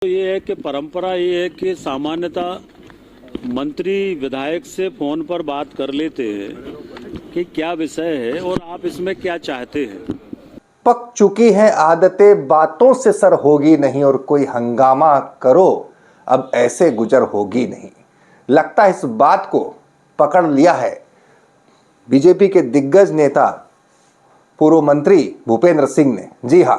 तो ये है कि परंपरा ये है कि सामान्यतः मंत्री विधायक से फोन पर बात कर लेते हैं कि क्या विषय है और आप इसमें क्या चाहते हैं। पक चुकी हैं आदतें, बातों से सर होगी नहीं और कोई हंगामा करो अब ऐसे गुजर होगी नहीं। लगता है इस बात को पकड़ लिया है बीजेपी के दिग्गज नेता पूर्व मंत्री भूपेंद्र सिंह ने। जी हां,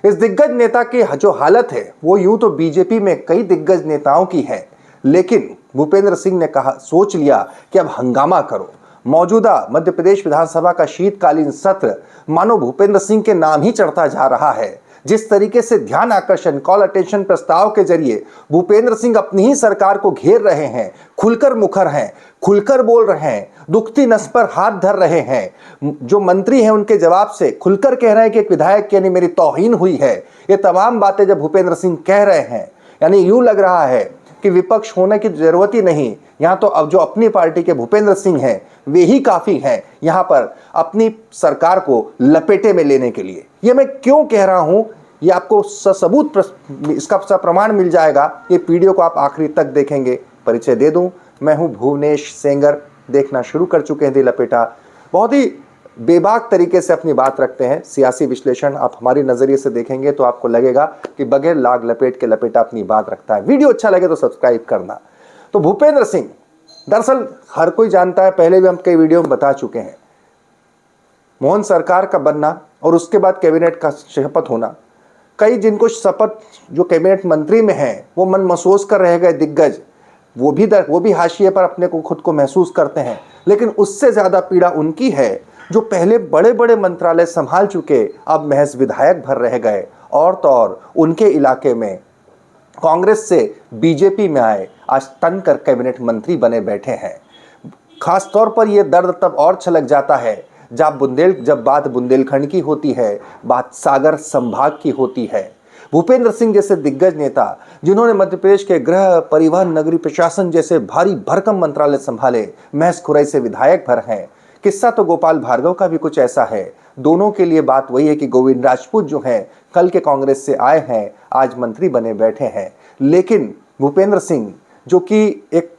इस दिग्गज नेता की जो हालत है वो यूं तो बीजेपी में कई दिग्गज नेताओं की है, लेकिन भूपेंद्र सिंह ने कहा, सोच लिया कि अब हंगामा करो। मौजूदा मध्य प्रदेश विधानसभा का शीतकालीन सत्र मानो भूपेंद्र सिंह के नाम ही चढ़ता जा रहा है। जिस तरीके से ध्यान आकर्षण कॉल अटेंशन प्रस्ताव के जरिए भूपेंद्र सिंह अपनी ही सरकार को घेर रहे हैं, खुलकर मुखर हैं, खुलकर बोल रहे हैं, दुखती नस पर हाथ धर रहे हैं। जो मंत्री हैं उनके जवाब से खुलकर कह रहे हैं कि एक विधायक यानी मेरी तौहीन हुई है। ये तमाम बातें जब भूपेंद्र सिंह कह रहे हैं, यानी यूं लग रहा है कि विपक्ष होने की जरूरत ही नहीं। यहां तो अब जो अपनी पार्टी के भूपेंद्र सिंह हैं वे ही काफी हैं यहां पर अपनी सरकार को लपेटे में लेने के लिए। ये मैं क्यों कह रहा हूं, ये आपको सबूत इसका प्रमाण मिल जाएगा। ये वीडियो को आप आखिरी तक देखेंगे। परिचय दे दूं, मैं हूं भुवनेश सेंगर। देखना शुरू कर चुके हैं दी लपेटा। बहुत ही बेबाक तरीके से अपनी बात रखते हैं। सियासी विश्लेषण आप हमारी नजरिए से देखेंगे तो आपको लगेगा कि बगैर लाग लपेट के लपेटा अपनी बात रखता है। वीडियो अच्छा लगे तो सब्सक्राइब करना। तो भूपेंद्र सिंह, दरअसल हर कोई जानता है, पहले भी हम कई वीडियो में बता चुके हैं, मोहन सरकार का बनना और उसके बाद कैबिनेट का शपथ होना, कई जिनको शपथ जो कैबिनेट मंत्री में हैं वो मन महसूस कर रह गए दिग्गज, वो भी हाशिए पर अपने को खुद को महसूस करते हैं। लेकिन उससे ज्यादा पीड़ा उनकी है जो पहले बड़े बड़े मंत्रालय संभाल चुके अब महज विधायक भर रह गए, और तो और उनके इलाके में कांग्रेस से बीजेपी में आए, आज तन कर कैबिनेट मंत्री बने बैठे हैं। खास तौर पर यह दर्द तब और छलक जाता है जब बात बुंदेलखंड की होती है, बात सागर संभाग की होती है। भूपेंद्र सिंह जैसे दिग्गज नेता जिन्होंने मध्य प्रदेश के गृह, परिवहन, नगरीय प्रशासन जैसे भारी भरकम मंत्रालय संभाले, महज खुराई से विधायक भर हैं। किस्सा तो गोपाल भार्गव का भी कुछ ऐसा है। दोनों के लिए बात वही है कि गोविंद राजपूत जो हैं कल के कांग्रेस से आए हैं, आज मंत्री बने बैठे हैं। लेकिन भूपेंद्र सिंह जो कि एक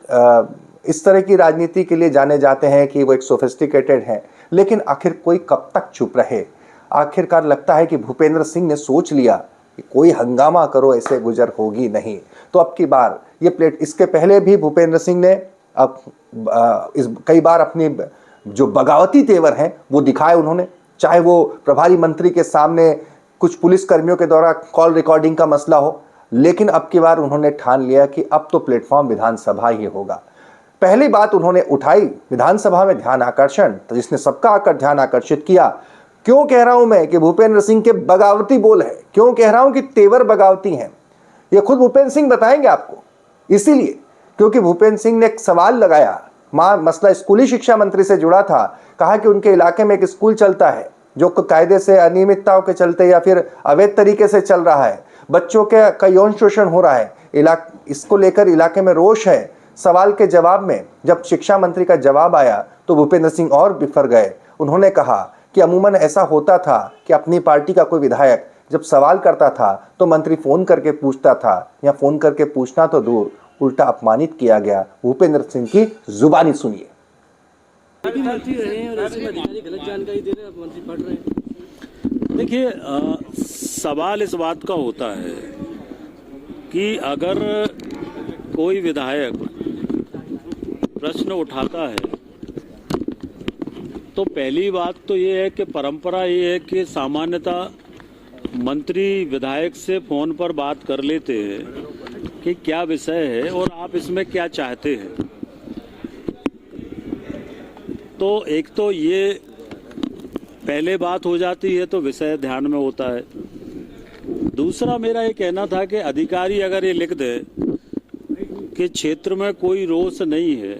इस तरह की राजनीति के लिए जाने जाते हैं कि वो एक सोफिस्टिकेटेड हैं, लेकिन आखिर कोई कब तक चुप रहे। आखिरकार लगता है कि भूपेंद्र सिंह ने सोच लिया कि कोई हंगामा करो ऐसे गुजर होगी नहीं। तो अब की बार ये प्लेट, इसके पहले भी भूपेंद्र सिंह ने कई बार अपनी जो बगावती तेवर हैं वो दिखाए उन्होंने, चाहे वो प्रभारी मंत्री के सामने कुछ पुलिस कर्मियों के द्वारा कॉल रिकॉर्डिंग का मसला हो। लेकिन अब की बार उन्होंने ठान लिया कि अब तो प्लेटफॉर्म विधानसभा ही होगा। पहली बात उन्होंने उठाई विधानसभा में ध्यान आकर्षण, तो जिसने सबका आकर ध्यान आकर्षित किया। क्यों कह रहा हूं मैं कि भूपेंद्र सिंह के बगावती बोल है, क्यों कह रहा हूं कि तेवर बगावती हैं, ये खुद भूपेंद्र सिंह बताएंगे आपको। इसीलिए क्योंकि भूपेंद्र सिंह ने एक सवाल लगाया, मसला स्कूली शिक्षा मंत्री से जुड़ा था। कहा कि उनके इलाके में एक स्कूल चलता है जो कायदे से अनियमितताओं के चलते या फिर अवैध तरीके से चल रहा है, बच्चों का यौन शोषण हो रहा है, इसको लेकर इलाके में रोष है। सवाल के जवाब में जब शिक्षा मंत्री का जवाब आया तो भूपेंद्र सिंह और बिफर गए। उन्होंने कहा कि अमूमन ऐसा होता था कि अपनी पार्टी का कोई विधायक जब सवाल करता था तो मंत्री फोन करके पूछता था, या फोन करके पूछना तो दूर, उल्टा अपमानित किया गया। भूपेंद्र सिंह की जुबानी सुनिए। देखिए, सवाल इस बात का होता है कि अगर कोई विधायक प्रश्न उठाता है तो पहली बात तो ये है कि परंपरा ये है कि सामान्यतः मंत्री विधायक से फोन पर बात कर लेते हैं कि क्या विषय है और आप इसमें क्या चाहते हैं। तो एक तो ये पहले बात हो जाती है तो विषय ध्यान में होता है। दूसरा मेरा ये कहना था कि अधिकारी अगर ये लिख दे कि क्षेत्र में कोई रोष नहीं है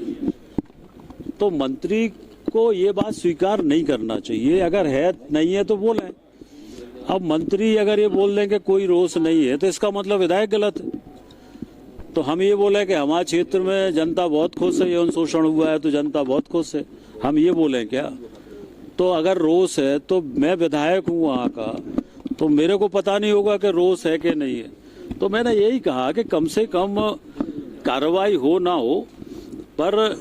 तो मंत्री को ये बात स्वीकार नहीं करना चाहिए। अगर है नहीं है तो बोलें। अब मंत्री अगर ये बोल दें कि कोई रोष नहीं है तो इसका मतलब विधायक गलत है। तो हम ये बोले कि हमारे क्षेत्र में जनता बहुत खुश है, यौन शोषण हुआ है तो जनता बहुत खुश है, हम ये बोले क्या? तो अगर रोष है तो मैं विधायक हूँ वहाँ का, तो मेरे को पता नहीं होगा कि रोष है कि नहीं है। तो मैंने यही कहा कि कम से कम कार्रवाई हो ना हो, पर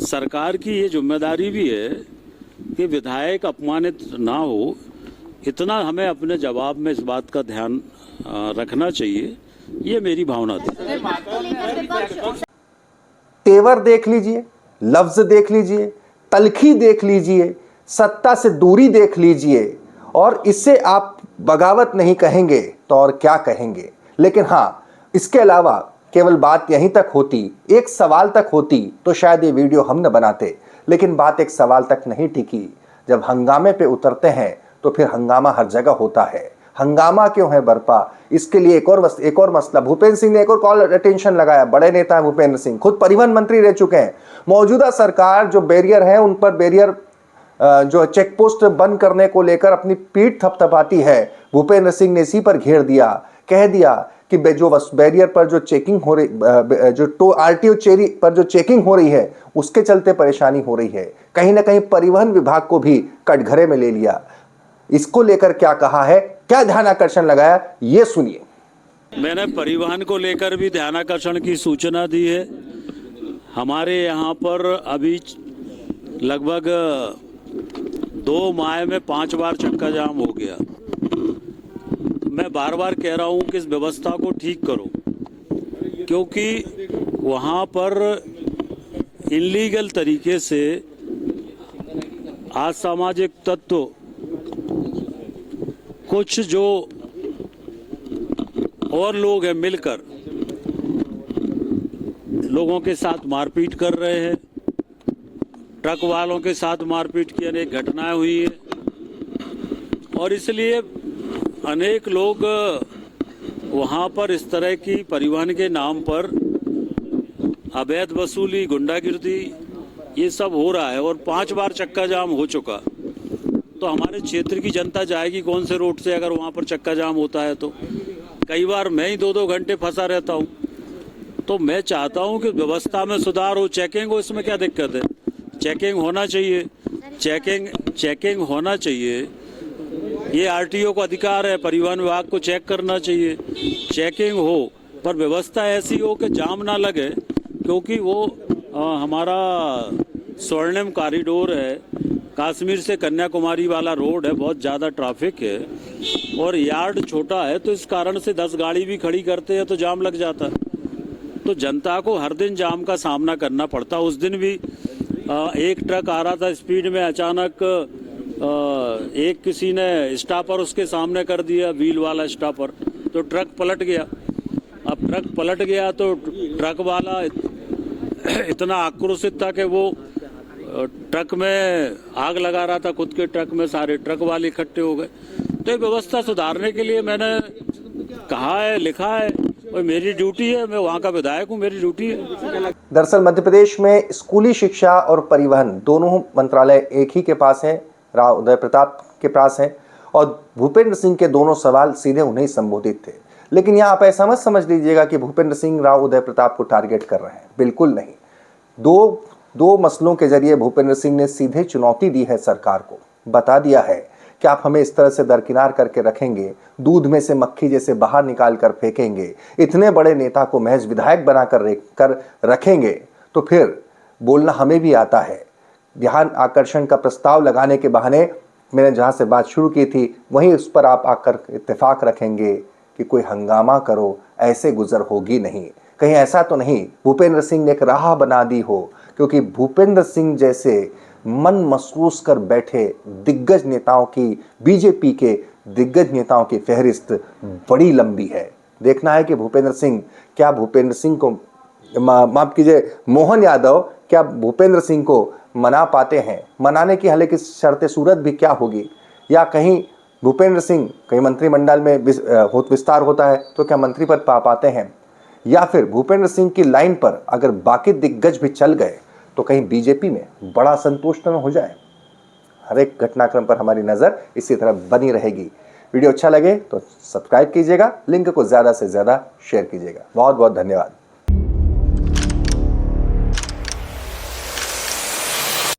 सरकार की ये जिम्मेदारी भी है कि विधायक अपमानित ना हो, इतना हमें अपने जवाब में इस बात का ध्यान रखना चाहिए। ये मेरी भावना थी। तेवर देख लीजिए, लफ्ज देख लीजिए, तलखी देख लीजिए, सत्ता से दूरी देख लीजिए, और इससे आप बगावत नहीं कहेंगे तो और क्या कहेंगे। लेकिन हाँ, इसके अलावा केवल बात यहीं तक होती, एक सवाल तक होती, तो शायद ये वीडियो हम न बनाते। लेकिन बात एक सवाल तक नहीं टिकी। जब हंगामे पे उतरते हैं तो फिर हंगामा हर जगह होता है। हंगामा क्यों है बरपा, इसके लिए एक और मसला। भूपेंद्र सिंह ने एक और कॉल अटेंशन लगाया। बड़े नेता है भूपेंद्र सिंह, खुद परिवहन मंत्री रह चुके हैं। मौजूदा सरकार जो बैरियर है, उन पर बैरियर जो चेक पोस्ट बंद करने को लेकर अपनी पीठ थपथपाती है। भूपेंद्र सिंह ने इसी पर घेर दिया, कह दिया कि जो बैरियर पर जो चेकिंग हो रही, जो आरटीओ चेरी पर जो चेकिंग हो रही है, उसके चलते परेशानी हो रही है। कहीं ना कहीं परिवहन विभाग को भी कटघरे में ले लिया। इसको लेकर क्या कहा है, क्या ध्यान आकर्षण लगाया, ये सुनिए। मैंने परिवहन को लेकर भी ध्यानाकर्षण की सूचना दी है। हमारे यहाँ पर अभी लगभग 2 माह में 5 बार चक्का जाम हो गया। मैं बार बार कह रहा हूँ कि इस व्यवस्था को ठीक करो, क्योंकि वहाँ पर इलीगल तरीके से असामाजिक तत्व कुछ जो और लोग हैं मिलकर लोगों के साथ मारपीट कर रहे हैं। ट्रक वालों के साथ मारपीट की अनेक घटनाएं हुई है, और इसलिए अनेक लोग वहां पर इस तरह की परिवहन के नाम पर अवैध वसूली, गुंडागिर्दी, ये सब हो रहा है। और 5 बार चक्का जाम हो चुका, तो हमारे क्षेत्र की जनता जाएगी कौन से रोड से अगर वहां पर चक्का जाम होता है तो। कई बार मैं ही 2-2 घंटे फंसा रहता हूं। तो मैं चाहता हूं कि व्यवस्था में सुधार हो, चेकिंग हो। इसमें क्या दिक्कत है? चेकिंग होना चाहिए, चेकिंग होना चाहिए। ये आरटीओ को अधिकार है, परिवहन विभाग को चेक करना चाहिए, चेकिंग हो, पर व्यवस्था ऐसी हो कि जाम ना लगे, क्योंकि वो हमारा स्वर्णिम कॉरिडोर है, कश्मीर से कन्याकुमारी वाला रोड है, बहुत ज़्यादा ट्रैफिक है और यार्ड छोटा है, तो इस कारण से 10 गाड़ी भी खड़ी करते हैं तो जाम लग जाता है। तो जनता को हर दिन जाम का सामना करना पड़ता। उस दिन भी एक ट्रक आ रहा था स्पीड में, अचानक एक किसी ने स्टॉपर उसके सामने कर दिया, व्हील वाला स्टॉपर, तो ट्रक पलट गया। अब ट्रक पलट गया तो ट्रक वाला इतना आक्रोशित था कि वो ट्रक में आग लगा रहा था, खुद के ट्रक में सारे ट्रक वाले इकट्ठे हो गए। तो ये व्यवस्था सुधारने के लिए मैंने कहा है, लिखा है, और मेरी ड्यूटी है, मैं वहाँ का विधायक हूँ, मेरी ड्यूटी है। दरअसल मध्य प्रदेश में स्कूली शिक्षा और परिवहन दोनों मंत्रालय एक ही के पास है, राव उदय प्रताप के पास है, और भूपेंद्र सिंह के दोनों सवाल सीधे उन्हें संबोधित थे। लेकिन यहाँ आप ऐसा मत समझ लीजिएगा कि भूपेंद्र सिंह राव उदय प्रताप को टारगेट कर रहे हैं, बिल्कुल नहीं। दो मसलों के जरिए भूपेंद्र सिंह ने सीधे चुनौती दी है सरकार को, बता दिया है कि आप हमें इस तरह से दरकिनार करके रखेंगे, दूध में से मक्खी जैसे बाहर निकाल कर फेंकेंगे, इतने बड़े नेता को महज विधायक बना कर रखेंगे, तो फिर बोलना हमें भी आता है। ध्यान आकर्षण का प्रस्ताव लगाने के बहाने मैंने जहाँ से बात शुरू की थी वहीं उस पर आप आकर इत्तेफाक रखेंगे कि कोई हंगामा करो, ऐसे गुजर होगी नहीं। कहीं ऐसा तो नहीं भूपेंद्र सिंह ने एक राह बना दी हो, क्योंकि भूपेंद्र सिंह जैसे मन महसूस कर बैठे दिग्गज नेताओं की, बीजेपी के दिग्गज नेताओं की फहरिस्त बड़ी लंबी है। देखना है कि भूपेंद्र सिंह को माफ कीजिए, मोहन यादव क्या भूपेंद्र सिंह को मना पाते हैं। मनाने की हालांकि शर्त सूरत भी क्या होगी, या कहीं भूपेंद्र सिंह कहीं मंत्रिमंडल में विस्तार होता है तो क्या मंत्री पद पा पाते हैं, या फिर भूपेंद्र सिंह की लाइन पर अगर बाकी दिग्गज भी चल गए तो कहीं बीजेपी में बड़ा संतोष न हो जाए। हर एक घटनाक्रम पर हमारी नज़र इसी तरह बनी रहेगी। वीडियो अच्छा लगे तो सब्सक्राइब कीजिएगा, लिंक को ज़्यादा से ज़्यादा शेयर कीजिएगा। बहुत बहुत धन्यवाद।